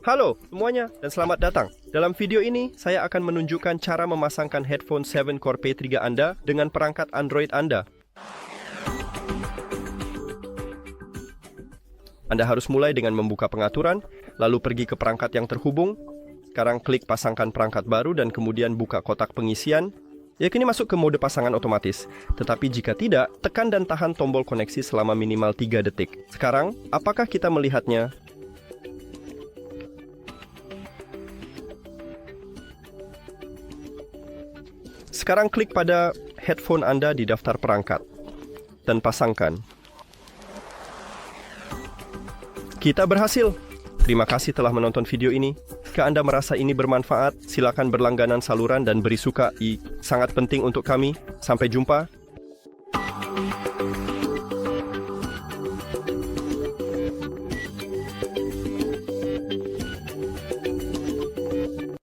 Halo semuanya dan selamat datang. Dalam video ini, saya akan menunjukkan cara memasangkan headphone SOUNDCORE P3 Anda dengan perangkat Android Anda. Anda harus mulai dengan membuka pengaturan, lalu pergi ke perangkat yang terhubung. Sekarang klik pasangkan perangkat baru dan kemudian buka kotak pengisian. Ya, kini masuk ke mode pasangan otomatis. Tetapi jika tidak, tekan dan tahan tombol koneksi selama minimal 3 detik. Sekarang, apakah kita melihatnya? Sekarang klik pada headphone Anda di daftar perangkat dan pasangkan. Kita berhasil. Terima kasih telah menonton video ini. Jika Anda merasa ini bermanfaat, silakan berlangganan saluran dan beri suka. Sangat penting untuk kami. Sampai jumpa.